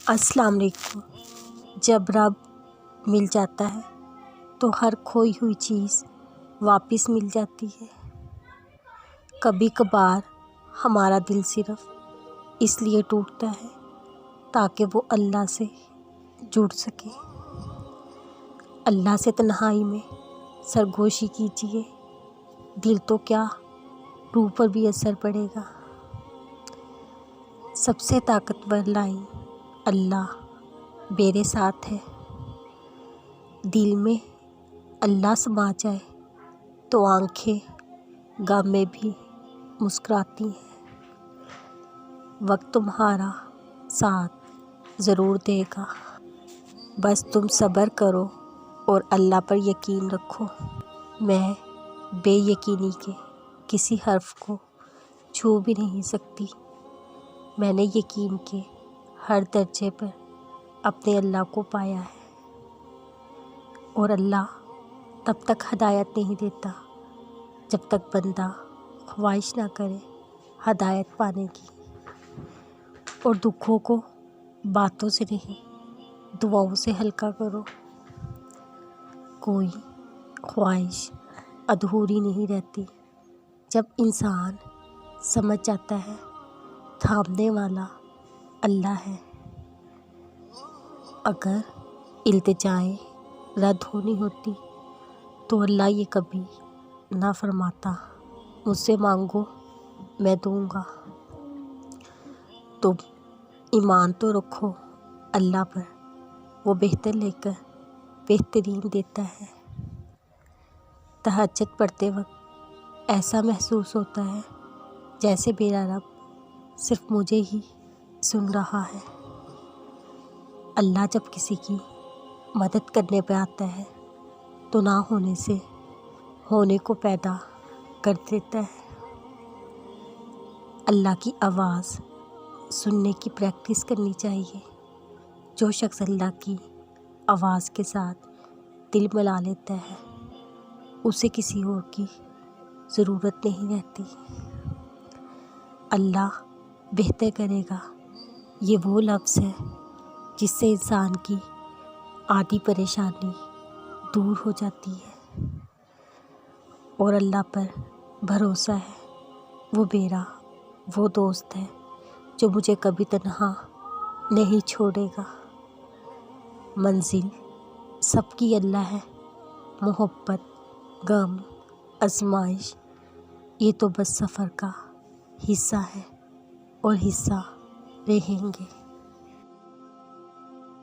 السلام علیکم۔ جب رب مل جاتا ہے تو ہر کھوئی ہوئی چیز واپس مل جاتی ہے۔ کبھی کبھار ہمارا دل صرف اس لیے ٹوٹتا ہے تاکہ وہ اللہ سے جڑ سکے۔ اللہ سے تنہائی میں سرگوشی کیجیے، دل تو کیا روح پر بھی اثر پڑے گا۔ سب سے طاقتور لائن اللہ میرے ساتھ ہے۔ دل میں اللہ سما جائے تو آنکھیں غم میں بھی مسکراتی ہیں۔ وقت تمہارا ساتھ ضرور دے گا، بس تم صبر کرو اور اللہ پر یقین رکھو۔ میں بے یقینی کے کسی حرف کو چھو بھی نہیں سکتی۔ میں نے یقین کے ہر درجے پر اپنے اللہ کو پایا ہے، اور اللہ تب تک ہدایت نہیں دیتا جب تک بندہ خواہش نہ کرے ہدایت پانے کی۔ اور دکھوں کو باتوں سے نہیں، دعاؤں سے ہلکا کرو۔ کوئی خواہش ادھوری نہیں رہتی جب انسان سمجھ جاتا ہے تھامنے والا اللہ ہے۔ اگر التجائیں رد ہونی ہوتی تو اللہ یہ کبھی نہ فرماتا، مجھ سے مانگو میں دوں گا۔ تم ایمان تو رکھو اللہ پر، وہ بہتر لے کر بہترین دیتا ہے۔ تہجد پڑھتے وقت ایسا محسوس ہوتا ہے جیسے میرا رب صرف مجھے ہی سن رہا ہے۔ اللہ جب کسی کی مدد کرنے پہ آتا ہے تو نہ ہونے سے ہونے کو پیدا کر دیتا ہے۔ اللہ کی آواز سننے کی پریکٹس کرنی چاہیے۔ جو شخص اللہ کی آواز کے ساتھ دل ملا لیتا ہے اسے کسی اور کی ضرورت نہیں رہتی۔ اللہ بہتر کرے گا، یہ وہ لفظ ہے جس سے انسان کی آدھی پریشانی دور ہو جاتی ہے۔ اور اللہ پر بھروسہ ہے، وہ میرا وہ دوست ہے جو مجھے کبھی تنہا نہیں چھوڑے گا۔ منزل سب کی اللہ ہے، محبت، غم، آزمائش یہ تو بس سفر کا حصہ ہے اور حصہ رہیں گے۔